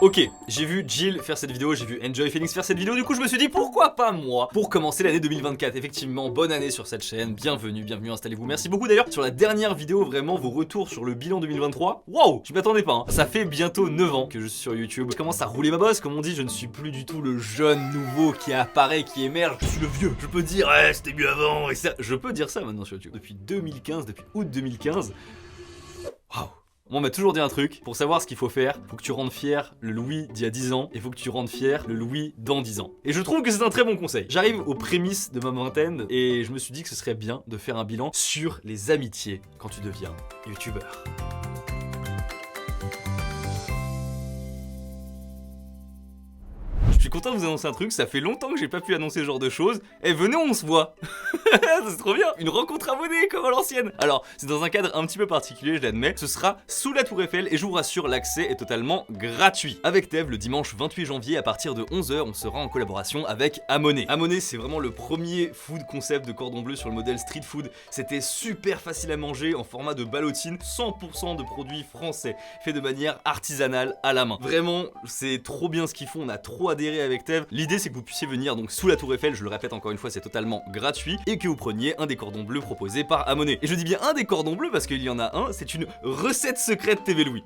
Ok, j'ai vu Jill faire cette vidéo, j'ai vu Enjoy Phoenix faire cette vidéo, du coup je me suis dit pourquoi pas moi pour commencer l'année 2024. Effectivement, bonne année sur cette chaîne, bienvenue, installez-vous. Merci beaucoup d'ailleurs sur la dernière vidéo, vraiment vos retours sur le bilan 2023. Waouh, je m'attendais pas, hein. Ça fait bientôt 9 ans que je suis sur YouTube. Je commence à rouler ma bosse, comme on dit, je ne suis plus du tout le jeune nouveau qui apparaît, qui émerge. Je suis le vieux. Je peux dire, c'était mieux avant et ça. Je peux dire ça maintenant sur YouTube. Depuis 2015, depuis août 2015. Waouh. On m'a toujours dit un truc, pour savoir ce qu'il faut faire, faut que tu rendes fier le Louis d'il y a 10 ans et faut que tu rendes fier le Louis dans 10 ans. Et je trouve que c'est un très bon conseil. J'arrive aux prémices de ma vingtaine et je me suis dit que ce serait bien de faire un bilan sur les amitiés quand tu deviens youtubeur. Je suis content de vous annoncer un truc, ça fait longtemps que j'ai pas pu annoncer ce genre de choses. Eh venez, on se voit. C'est trop bien. Une rencontre abonnée comme à l'ancienne. Alors, c'est dans un cadre un petit peu particulier, je l'admets. Ce sera sous la Tour Eiffel et je vous rassure, l'accès est totalement gratuit. Avec Tev, le dimanche 28 janvier à partir de 11 h, on sera en collaboration avec Amoné. Amoné, c'est vraiment le premier food concept de Cordon Bleu sur le modèle street food. C'était super facile à manger en format de ballotine, 100% de produits français, fait de manière artisanale à la main. Vraiment, c'est trop bien ce qu'ils font, on a trop adhéré avec Tev. L'idée c'est que vous puissiez venir donc sous la Tour Eiffel, je le répète encore une fois, c'est totalement gratuit, et que vous preniez un des cordons bleus proposés par Amoné. Et je dis bien un des cordons bleus parce qu'il y en a un, c'est une recette secrète TV Louis.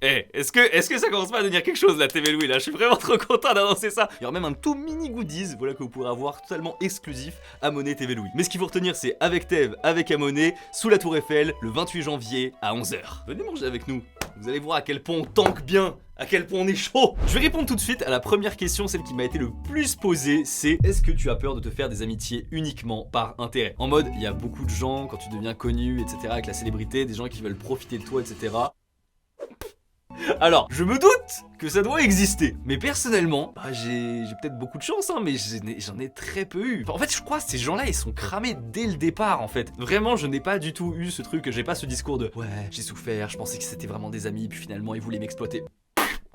Est-ce que ça commence pas à devenir quelque chose la TV Louis là? Je suis vraiment trop content d'annoncer ça. Il y aura même un tout mini goodies, voilà, que vous pourrez avoir totalement exclusif Amoné TV Louis. Mais ce qu'il faut retenir, c'est avec Tev, avec Amoné, sous la Tour Eiffel, le 28 janvier à 11 h. Venez manger avec nous, vous allez voir à quel point on tank bien, à quel point on est chaud. Je vais répondre tout de suite à la première question, celle qui m'a été le plus posée, c'est: est-ce que tu as peur de te faire des amitiés uniquement par intérêt? En mode, il y a beaucoup de gens, quand tu deviens connu, etc., avec la célébrité, des gens qui veulent profiter de toi, etc. Alors, je me doute que ça doit exister, mais personnellement, j'ai peut-être beaucoup de chance, hein, mais j'en ai très peu eu. En fait, je crois que ces gens-là, ils sont cramés dès le départ, en fait. Vraiment, je n'ai pas du tout eu ce truc, j'ai pas ce discours de « ouais, j'ai souffert, je pensais que c'était vraiment des amis, puis finalement, ils voulaient m'exploiter ».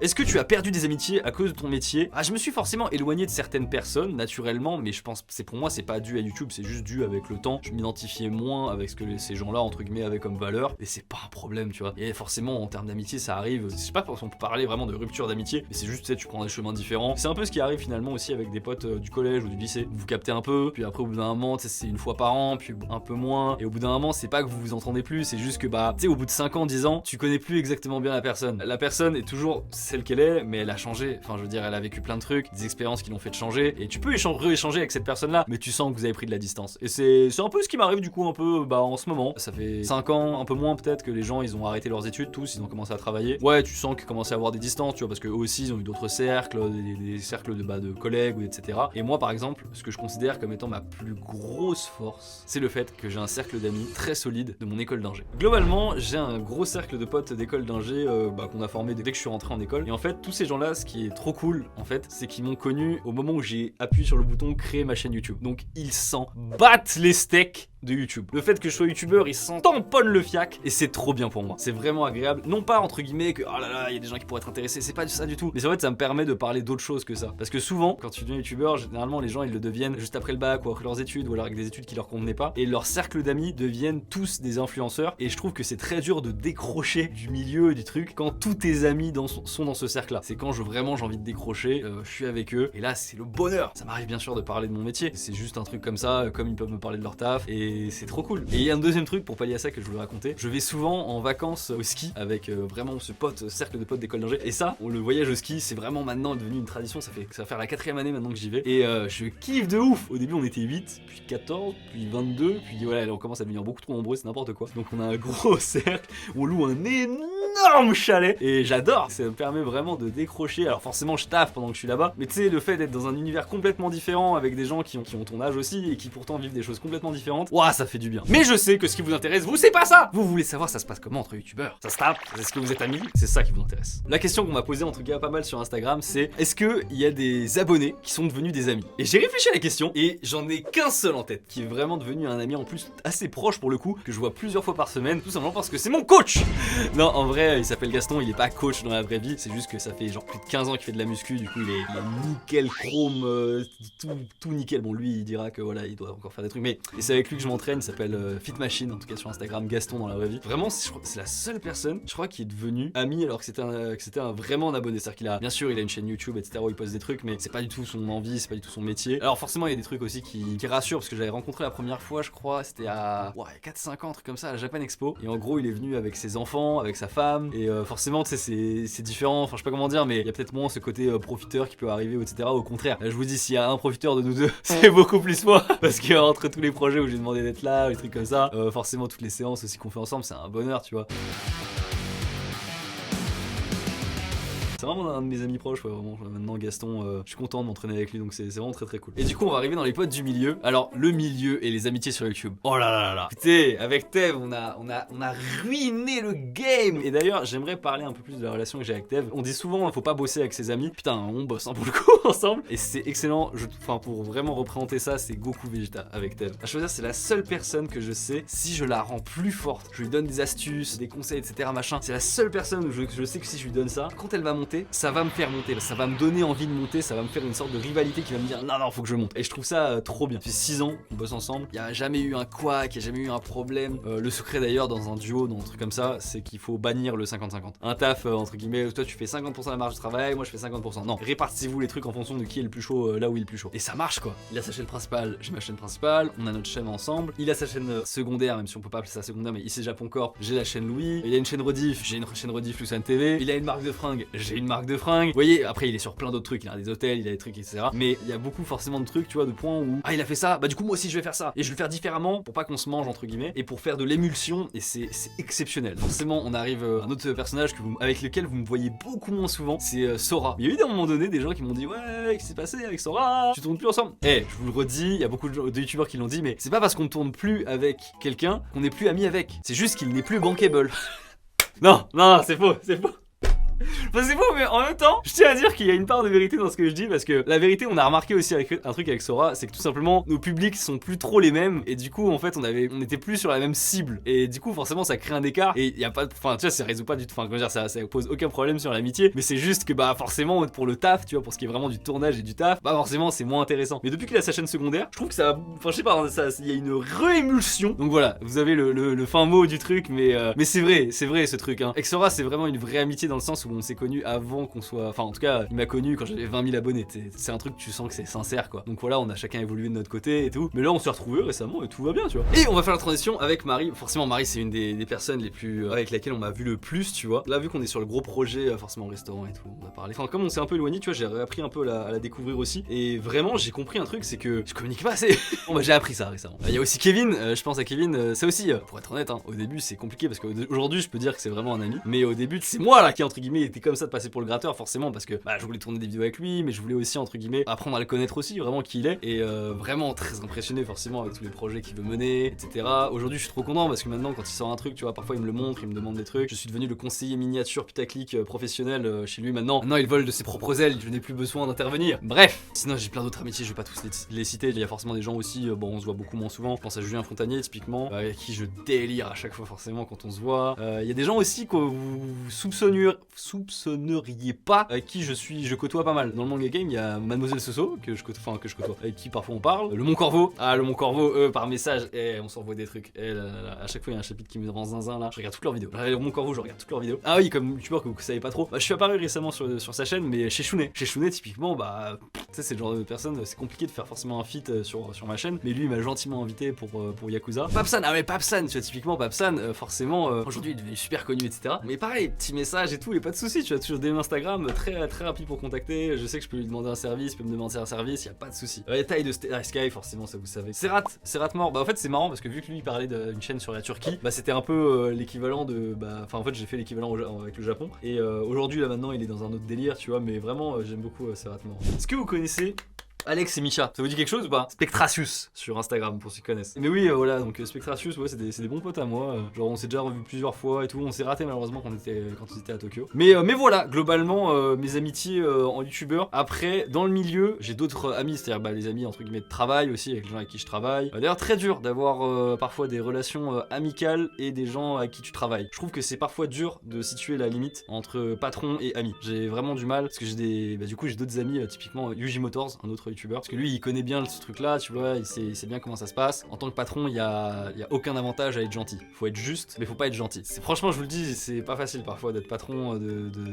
Est-ce que tu as perdu des amitiés à cause de ton métier? Je me suis forcément éloigné de certaines personnes, naturellement, mais je pense que pour moi, c'est pas dû à YouTube, c'est juste dû avec le temps. Je m'identifiais moins avec ce que ces gens-là, entre guillemets, avaient comme valeur, et c'est pas un problème, tu vois. Et forcément, en termes d'amitié, ça arrive. Je sais pas si on peut parler vraiment de rupture d'amitié, mais c'est juste, tu sais, tu prends des chemins différents. C'est un peu ce qui arrive finalement aussi avec des potes du collège ou du lycée. Vous captez un peu, puis après, au bout d'un moment, tu sais, c'est une fois par an, puis un peu moins. Et au bout d'un moment, c'est pas que vous vous entendez plus, c'est juste que, tu sais, au bout de 5 ans, 10 ans, tu connais plus exactement bien la personne. La personne est toujours celle qu'elle est, mais elle a changé, enfin je veux dire, elle a vécu plein de trucs, des expériences qui l'ont fait changer, et tu peux rééchanger avec cette personne là, mais tu sens que vous avez pris de la distance. Et c'est un peu ce qui m'arrive du coup un peu en ce moment. Ça fait 5 ans, un peu moins peut-être, que les gens ils ont arrêté leurs études, tous ils ont commencé à travailler. Ouais, tu sens qu'ils commencent à avoir des distances, tu vois, parce qu'eux aussi ils ont eu d'autres cercles, des cercles de collègues, etc. Et moi par exemple, ce que je considère comme étant ma plus grosse force, c'est le fait que j'ai un cercle d'amis très solide de mon école d'ingé. Globalement, j'ai un gros cercle de potes d'école d'ingé qu'on a formé dès que je suis rentré en école, et en fait tous ces gens là, ce qui est trop cool en fait, c'est qu'ils m'ont connu au moment où j'ai appuyé sur le bouton créer ma chaîne YouTube. Donc ils s'en battent les steaks de YouTube. Le fait que je sois youtubeur, ils s'en tamponnent le fiac, et c'est trop bien pour moi. C'est vraiment agréable. Non pas entre guillemets que oh là là, il y a des gens qui pourraient être intéressés, c'est pas ça du tout. Mais en fait, ça me permet de parler d'autre chose que ça. Parce que souvent, quand tu deviens youtubeur, généralement les gens ils le deviennent juste après le bac ou après leurs études, ou alors avec des études qui leur convenaient pas. Et leur cercle d'amis deviennent tous des influenceurs. Et je trouve que c'est très dur de décrocher du milieu du truc quand tous tes amis sont dans ce cercle-là. C'est quand vraiment j'ai envie de décrocher, je suis avec eux, et là c'est le bonheur. Ça m'arrive bien sûr de parler de mon métier. C'est juste un truc comme ça, comme ils peuvent me parler de leur taf, et c'est trop cool. Et il y a un deuxième truc pour pallier à ça que je voulais raconter. Je vais souvent en vacances au ski avec vraiment ce cercle de potes d'école d'ingé. Et ça, le voyage au ski, c'est vraiment maintenant devenu une tradition. Ça va faire la 4e année maintenant que j'y vais. Et je kiffe de ouf. Au début, on était 8, puis 14, puis 22, puis voilà, là, on commence à devenir beaucoup trop nombreux, c'est n'importe quoi. Donc on a un gros cercle, on loue un énorme chalet, et j'adore. Ça me permet vraiment de décrocher. Alors forcément, je taffe pendant que je suis là-bas, mais tu sais, le fait d'être dans un univers complètement différent avec des gens qui ont ton âge aussi et qui pourtant vivent des choses complètement différentes, ouah, ça fait du bien. Mais je sais que ce qui vous intéresse, vous, c'est pas ça. Vous voulez savoir ça se passe comment entre youtubeurs. Ça se tape, est-ce que vous êtes amis? C'est ça qui vous intéresse. La question qu'on m'a posée en tout cas pas mal sur Instagram, c'est: est-ce qu'il y a des abonnés qui sont devenus des amis? Et j'ai réfléchi à la question, et j'en ai qu'un seul en tête, qui est vraiment devenu un ami en plus assez proche pour le coup, que je vois plusieurs fois par semaine, tout simplement parce que c'est mon coach. Non, en vrai, vrai, il s'appelle Gaston, il est pas coach dans la vraie vie, c'est juste que ça fait genre plus de 15 ans qu'il fait de la muscu, du coup il est nickel chrome, tout nickel. Bon, lui il dira que voilà, il doit encore faire des trucs, mais et c'est avec lui que je m'entraîne, il s'appelle Fit Machine, en tout cas sur Instagram, Gaston dans la vraie vie. Vraiment, c'est la seule personne, je crois, qui est devenue ami alors que c'était vraiment un abonné. C'est-à-dire qu'il a, bien sûr, il a une chaîne YouTube, etc. où il poste des trucs, mais c'est pas du tout son envie, c'est pas du tout son métier. Alors forcément, il y a des trucs aussi qui rassurent, parce que j'avais rencontré la première fois, je crois, c'était à 4-5 ans, un truc comme ça, à la Japan Expo. Et en gros, il est venu avec ses enfants, avec sa femme, et forcément, tu sais, c'est différent, enfin, je sais pas comment dire, mais il y a peut-être moins ce côté profiteur qui peut arriver, etc. Au contraire, là, je vous dis, s'il y a un profiteur de nous deux, c'est beaucoup plus moi, parce que entre tous les projets où j'ai demandé d'être là, les trucs comme ça, forcément, toutes les séances aussi qu'on fait ensemble, c'est un bonheur, tu vois. C'est vraiment un de mes amis proches, ouais, vraiment. Maintenant, Gaston, je suis content de m'entraîner avec lui, donc c'est vraiment très cool. Et du coup, on va arriver dans les potes du milieu. Alors, le milieu et les amitiés sur YouTube. Oh là là là. Écoutez, avec Tev, on a ruiné le game. Et d'ailleurs, j'aimerais parler un peu plus de la relation que j'ai avec Tev. On dit souvent, faut pas bosser avec ses amis. Putain, on bosse pour le coup ensemble. Et c'est excellent. Enfin, pour vraiment représenter ça, c'est Goku Vegeta avec Tev. À choisir, c'est la seule personne que je sais, si je la rends plus forte, je lui donne des astuces, des conseils, etc. machin. C'est la seule personne où je sais que si je lui donne ça, quand elle va monter, ça va me faire monter, ça va me donner envie de monter, ça va me faire une sorte de rivalité qui va me dire non, faut que je monte. Et je trouve ça trop bien. Ça fait 6 ans qu'on bosse ensemble, il n'y a jamais eu un couac, il n'y a jamais eu un problème. Le secret d'ailleurs dans un duo, dans un truc comme ça, c'est qu'il faut bannir le 50-50. Un taf, entre guillemets, toi tu fais 50% de la marge de travail, moi je fais 50%. Non, répartissez-vous les trucs en fonction de qui est le plus chaud là où il est le plus chaud. Et ça marche quoi. Il a sa chaîne principale, j'ai ma chaîne principale, on a notre chaîne ensemble. Il a sa chaîne secondaire, même si on peut pas appeler ça secondaire, mais ici Japon Corp, j'ai la chaîne Louis. Il a une chaîne rediff, j'ai une chaîne rediff Lucane TV. Il a une marque de fringues, j'ai une marque de fringues. Vous voyez, après il est sur plein d'autres trucs, il a des hôtels, il a des trucs, etc. Mais il y a beaucoup forcément de trucs, tu vois, de points où il a fait ça, bah du coup moi aussi je vais faire ça. Et je vais le faire différemment pour pas qu'on se mange entre guillemets et pour faire de l'émulsion et c'est exceptionnel. Forcément on arrive à un autre personnage avec lequel vous me voyez beaucoup moins souvent, c'est Sora. Il y a eu à un moment donné des gens qui m'ont dit ouais, qu'est-ce qui s'est passé avec Sora? Tu tournes plus ensemble? Je vous le redis, il y a beaucoup de youtubeurs qui l'ont dit, mais c'est pas parce qu'on ne tourne plus avec quelqu'un qu'on n'est plus ami avec. C'est juste qu'il n'est plus bankable. Non, c'est faux. Enfin, c'est faux, mais en même temps, je tiens à dire qu'il y a une part de vérité dans ce que je dis, parce que la vérité, on a remarqué aussi avec un truc avec Sora, c'est que tout simplement, nos publics sont plus trop les mêmes, et du coup, en fait, on était plus sur la même cible, et du coup, forcément, ça crée un écart, et il y a pas, enfin, tu vois, ça résout pas du tout, enfin, comment dire, ça pose aucun problème sur l'amitié, mais c'est juste que, bah, forcément, pour le taf, tu vois, pour ce qui est vraiment du tournage et du taf, bah, forcément, c'est moins intéressant. Mais depuis qu'il a sa chaîne secondaire, je trouve que ça, enfin, je sais pas, il y a une réémulsion. Donc voilà, vous avez le fin mot du truc, mais c'est vrai, ce truc, hein. Avec Sora, c'est vraiment une vraie amitié dans le sens où on s'est connus avant qu'on soit, enfin, en tout cas, il m'a connu quand j'avais 20 000 abonnés. C'est un truc, tu sens que c'est sincère, quoi. Donc voilà, on a chacun évolué de notre côté et tout. Mais là, on s'est retrouvés récemment et tout va bien, tu vois. Et on va faire la transition avec Marie. Forcément, Marie, c'est une des personnes les plus avec laquelle on m'a vu le plus, tu vois. Là, vu qu'on est sur le gros projet, forcément, restaurant et tout, on a parlé. Enfin, comme on s'est un peu éloigné, tu vois, j'ai appris un peu à la découvrir aussi. Et vraiment, j'ai compris un truc, c'est que je communique pas assez. Bon, bah, j'ai appris ça récemment. Il y a aussi Kevin, je pense à Kevin, ça aussi, pour être honnête, hein, au début, c'est compliqué parce qu'aujourd'hui, je peux dire que c'est vraiment un ami. Mais au début, c'est moi là qui, entre guillemets, était comme ça de passer pour le gratteur, forcément, parce que bah, je voulais tourner des vidéos avec lui, mais je voulais aussi, entre guillemets, apprendre à le connaître aussi, vraiment qui il est. Et vraiment très impressionné, forcément, avec tous les projets qu'il veut mener, etc. Aujourd'hui, je suis trop content parce que maintenant, quand il sort un truc, tu vois, parfois il me le montre, il me demande des trucs. Je suis devenu le conseiller miniature putaclic professionnel chez lui maintenant. Maintenant, il vole de ses propres ailes, je n'ai plus besoin d'intervenir. Bref, sinon, j'ai plein d'autres amitiés, je vais pas tous les citer. Il y a forcément des gens aussi, bon, on se voit beaucoup moins souvent. Je pense à Julien Fontanier, typiquement, avec qui je délire à chaque fois, forcément, quand on se voit. Il y a des gens aussi que vous soupçonneriez pas, avec qui je côtoie pas mal. Dans le manga game, il y a Mademoiselle Soso, que je côtoie, avec qui parfois on parle. Le Mont Corvo, le Mont Corvo, par message, on s'envoie des trucs. À chaque fois, il y a un chapitre qui me rend zinzin là. Je regarde toutes leurs vidéos. Le Mont Corvo, je regarde toutes leurs vidéos. Ah oui, comme youtubeur que vous savez pas trop. Bah, je suis apparu récemment sur sa chaîne, mais chez Shuné. Chez Shuné, typiquement, bah, tu sais, c'est le genre de personne, c'est compliqué de faire forcément un feat sur ma chaîne. Mais lui, il m'a gentiment invité pour Yakuza. Papsan, mais Papsan, tu vois, typiquement, Papsan, forcément, aujourd'hui, il est devenu super connu, etc. Mais pareil, petit message et tout, et pas de soucis, tu vois, toujours des Instagram très rapide pour contacter. Je sais que je peux lui demander un service, il peut me demander un service, y a pas de souci. La taille de Sky, forcément, ça vous savez. Serrat mort. Bah, en fait, c'est marrant parce que vu que lui, il parlait d'une chaîne sur la Turquie, bah, c'était un peu l'équivalent de. Bah, enfin, en fait, j'ai fait l'équivalent avec le Japon. Et aujourd'hui, là, maintenant, il est dans un autre délire, tu vois, mais vraiment, j'aime beaucoup Serrat mort. Est-ce que vous connaissez Alex et Misha, ça vous dit quelque chose ou pas? Spectracius sur Instagram pour ceux qui connaissent. Mais oui, voilà, donc Spectracius, ouais, c'est des bons potes à moi. Genre, on s'est déjà revus plusieurs fois et tout. On s'est raté malheureusement quand on était à Tokyo. Mais voilà, globalement, mes amitiés en youtubeur. Après, dans le milieu, j'ai d'autres amis, c'est-à-dire les amis entre guillemets de travail aussi, avec les gens avec qui je travaille. D'ailleurs, très dur d'avoir parfois des relations amicales et des gens avec qui tu travailles. Je trouve que c'est parfois dur de situer la limite entre patron et ami. J'ai vraiment du mal parce que j'ai du coup j'ai d'autres amis, typiquement Yuji Motors, un autre youtubeur, parce que lui il connaît bien ce truc là, tu vois, il sait bien comment ça se passe. En tant que patron, il y a aucun avantage à être gentil. Faut être juste, mais faut pas être gentil. Franchement, je vous le dis, c'est pas facile parfois d'être patron,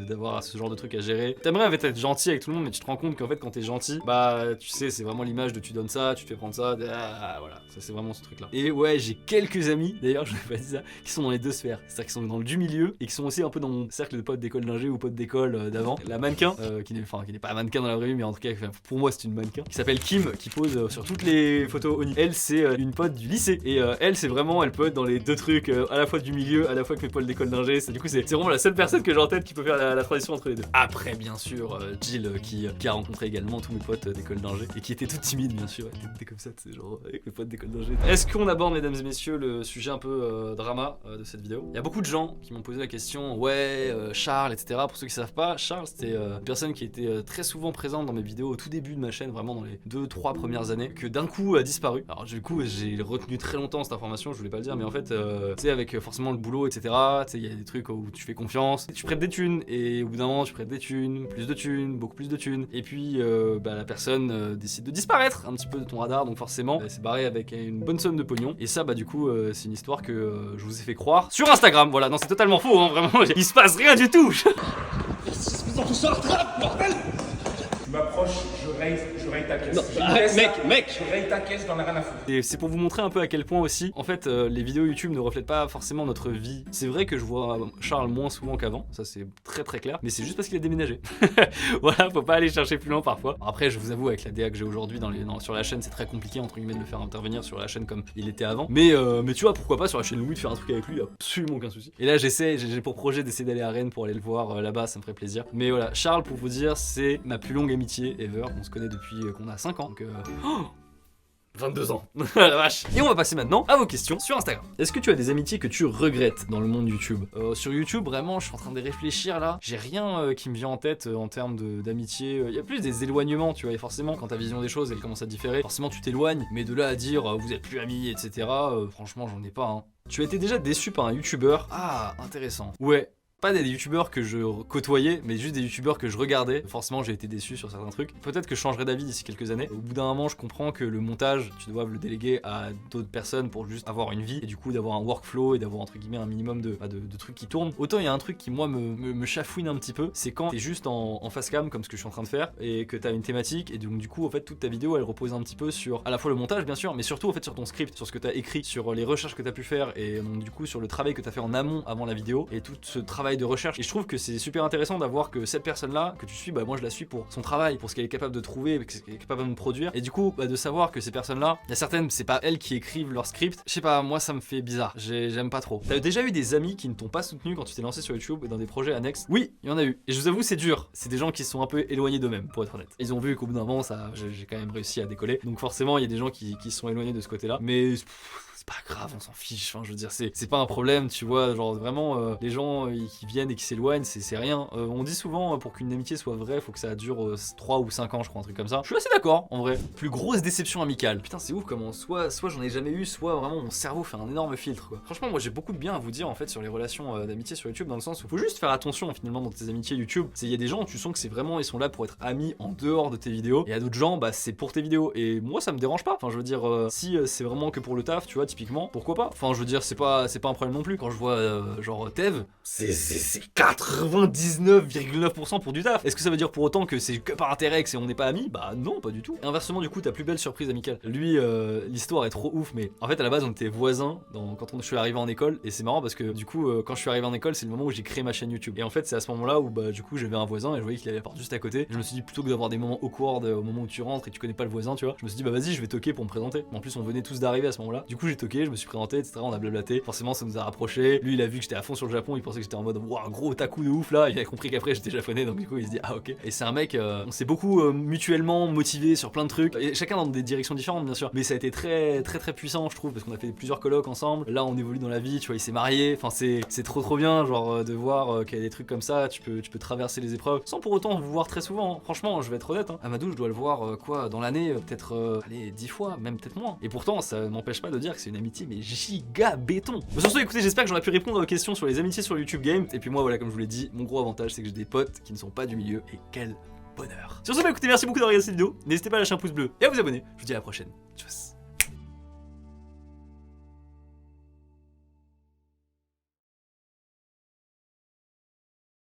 d'avoir ce genre de truc à gérer. T'aimerais en fait être gentil avec tout le monde, mais tu te rends compte qu'en fait quand t'es gentil, bah tu sais, c'est vraiment l'image de tu donnes ça, tu te fais prendre ça, voilà, ça c'est vraiment ce truc là. Et ouais, j'ai quelques amis, d'ailleurs je vais pas dire ça, qui sont dans les deux sphères, c'est-à-dire qui sont dans le du milieu et qui sont aussi un peu dans mon cercle de potes d'école d'ingé ou potes d'école d'avant. La mannequin, qui n'est pas un mannequin dans la vraie vie, mais en tout cas pour moi c'est une mannequin, qui s'appelle Kim, qui pose sur toutes les photos Oni. Elle c'est une pote du lycée et elle c'est vraiment, elle peut être dans les deux trucs, à la fois du milieu, à la fois avec mes potes d'école d'ingé. Du coup c'est vraiment la seule personne que j'ai en tête qui peut faire la transition entre les deux. Après bien sûr Jill qui a rencontré également tous mes potes d'école d'ingé et qui était toute timide bien sûr, elle était comme ça, c'est genre avec mes potes d'école d'ingé. Est-ce qu'on aborde mesdames et messieurs le sujet un peu drama de cette vidéo? Il y a beaucoup de gens qui m'ont posé la question, ouais Charles etc. Pour ceux qui savent pas, Charles c'était une personne qui était très souvent présente dans mes vidéos au tout début de ma chaîne, vraiment dans les 2-3 premières années, que d'un coup a disparu. Alors du coup j'ai retenu très longtemps cette information, je voulais pas le dire, mais en fait tu sais avec forcément le boulot etc, tu sais il y a des trucs où tu fais confiance, tu prêtes des thunes et au bout d'un moment tu prêtes des thunes, plus de thunes, beaucoup plus de thunes, et puis la personne décide de disparaître un petit peu de ton radar, donc forcément elle s'est barrée avec une bonne somme de pognon, et ça du coup c'est une histoire que je vous ai fait croire sur Instagram. Voilà, non c'est totalement faux, hein, vraiment il se passe rien du tout. Tout ça rattrape, bordel! Tu m'approches, je raye ta caisse. Non, mec! Je raye ta caisse, j'en ai rien à foutre. Et c'est pour vous montrer un peu à quel point aussi, en fait, les vidéos YouTube ne reflètent pas forcément notre vie. C'est vrai que je vois Charles moins souvent qu'avant, ça c'est très très clair, mais c'est juste parce qu'il a déménagé. Voilà, faut pas aller chercher plus loin parfois. Après, je vous avoue, avec la DA que j'ai aujourd'hui sur la chaîne, c'est très compliqué entre guillemets de le faire intervenir sur la chaîne comme il était avant. Mais tu vois, pourquoi pas sur la chaîne Louis de faire un truc avec lui, absolument aucun souci. Et là, j'ai pour projet d'essayer d'aller à Rennes pour aller le voir là-bas, ça me ferait plaisir. Mais voilà, Charles, pour vous dire, c'est ma plus longue amitié ever. On se connaît depuis qu'on a 5 ans. Donc 22 ans, la vache. Et on va passer maintenant à vos questions sur Instagram. Est-ce que tu as des amitiés que tu regrettes dans le monde YouTube? Sur YouTube, vraiment, je suis en train de réfléchir là. J'ai rien qui me vient en tête en termes d'amitié. Il y a plus des éloignements, tu vois. Et forcément, quand ta vision des choses, elle commence à différer, forcément, tu t'éloignes. Mais de là à dire vous êtes plus amis, etc. Franchement, j'en ai pas. Hein. Tu as été déjà déçu par un YouTuber? Ah, intéressant. Ouais. Pas des youtubeurs que je côtoyais, mais juste des youtubeurs que je regardais. Forcément, j'ai été déçu sur certains trucs. Peut-être que je changerai d'avis d'ici quelques années. Au bout d'un moment, je comprends que le montage, tu dois le déléguer à d'autres personnes pour juste avoir une vie et du coup d'avoir un workflow et d'avoir entre guillemets un minimum de trucs qui tournent. Autant il y a un truc qui moi me chafouine un petit peu, c'est quand t'es juste en face cam comme ce que je suis en train de faire et que t'as une thématique et donc du coup en fait toute ta vidéo elle repose un petit peu sur à la fois le montage bien sûr, mais surtout en fait sur ton script, sur ce que t'as écrit, sur les recherches que t'as pu faire et donc du coup sur le travail que t'as fait en amont avant la vidéo et tout ce travail de recherche. Et je trouve que c'est super intéressant d'avoir que cette personne là que tu suis, moi je la suis pour son travail, pour ce qu'elle est capable de trouver, ce qu'elle est capable de produire, et du coup de savoir que ces personnes là, il y a certaines c'est pas elles qui écrivent leur script, je sais pas, moi ça me fait bizarre, j'aime pas trop. T'as déjà eu des amis qui ne t'ont pas soutenu quand tu t'es lancé sur YouTube dans des projets annexes? Oui, il y en a eu, et je vous avoue c'est dur, c'est des gens qui se sont un peu éloignés d'eux-mêmes pour être honnête. Ils ont vu qu'au bout d'un moment j'ai quand même réussi à décoller, donc forcément il y a des gens qui se sont éloignés de ce côté là, mais c'est pas grave, on s'en fiche, enfin, je veux dire, c'est pas un problème, tu vois, genre vraiment, les gens qui viennent et qui s'éloignent, c'est rien. On dit souvent, pour qu'une amitié soit vraie, faut que ça dure 3 ou 5 ans, je crois, un truc comme ça. Je suis assez d'accord, en vrai. Plus grosse déception amicale. Putain, c'est ouf comment, soit j'en ai jamais eu, soit vraiment mon cerveau fait un énorme filtre, quoi. Franchement, moi j'ai beaucoup de bien à vous dire, en fait, sur les relations d'amitié sur YouTube, dans le sens où faut juste faire attention, finalement, dans tes amitiés YouTube. Il y a des gens, tu sens que c'est vraiment, ils sont là pour être amis en dehors de tes vidéos, et à d'autres gens, bah, c'est pour tes vidéos. Et moi, ça me dérange pas. Enfin, je veux dire, si c'est vraiment que pour le taf, tu vois, typiquement, pourquoi pas? Enfin, je veux dire, c'est pas un problème non plus. Quand je vois genre Tev, c'est 99,9% pour du taf. Est-ce que ça veut dire pour autant que c'est que par intérêt que on n'est pas amis? Bah non, pas du tout. Et inversement, du coup, ta plus belle surprise amicale. Lui, l'histoire est trop ouf, mais en fait, à la base, on était voisins quand je suis arrivé en école. Et c'est marrant parce que du coup, quand je suis arrivé en école, c'est le moment où j'ai créé ma chaîne YouTube. Et en fait, c'est à ce moment-là où bah du coup, j'avais un voisin et je voyais qu'il avait la porte juste à côté. Et je me suis dit, plutôt que d'avoir des moments awkward au moment où tu rentres et tu connais pas le voisin, tu vois, je me suis dit, bah vas-y, je vais toquer pour me présenter. En plus, on venait tous d'arriver à ce moment-là. Du coup, j'ai direct, ok, je me suis présenté, etc. On a blablaté. Forcément, ça nous a rapprochés. Lui, il a vu que j'étais à fond sur le Japon, il pensait que j'étais en mode waouh, gros otaku de ouf là. Il a compris qu'après j'étais japonais, donc du coup, il se dit ah ok. Et c'est un mec, on s'est beaucoup mutuellement motivé sur plein de trucs, et chacun dans des directions différentes, bien sûr. Mais ça a été très puissant, je trouve, parce qu'on a fait plusieurs colloques ensemble. Là, on évolue dans la vie, tu vois, il s'est marié. Enfin, c'est trop bien, genre, de voir qu'il y a des trucs comme ça. Tu peux traverser les épreuves sans pour autant vous voir très souvent. Hein. Franchement, je vais être honnête. Hein. Amadou, je dois le voir quoi dans l'année, peut-être allez 10 fois, même peut-être moins. Et pourtant, ça m'empêche pas de dire que c'est une amitié mais giga béton. Bon, sur ce, écoutez, j'espère que j'aurais pu répondre à vos questions sur les amitiés sur YouTube Game. Et puis moi, voilà, comme je vous l'ai dit, mon gros avantage, c'est que j'ai des potes qui ne sont pas du milieu. Et quel bonheur. Sur ce, écoutez, merci beaucoup d'avoir regardé cette vidéo. N'hésitez pas à lâcher un pouce bleu et à vous abonner. Je vous dis à la prochaine. Tchuss.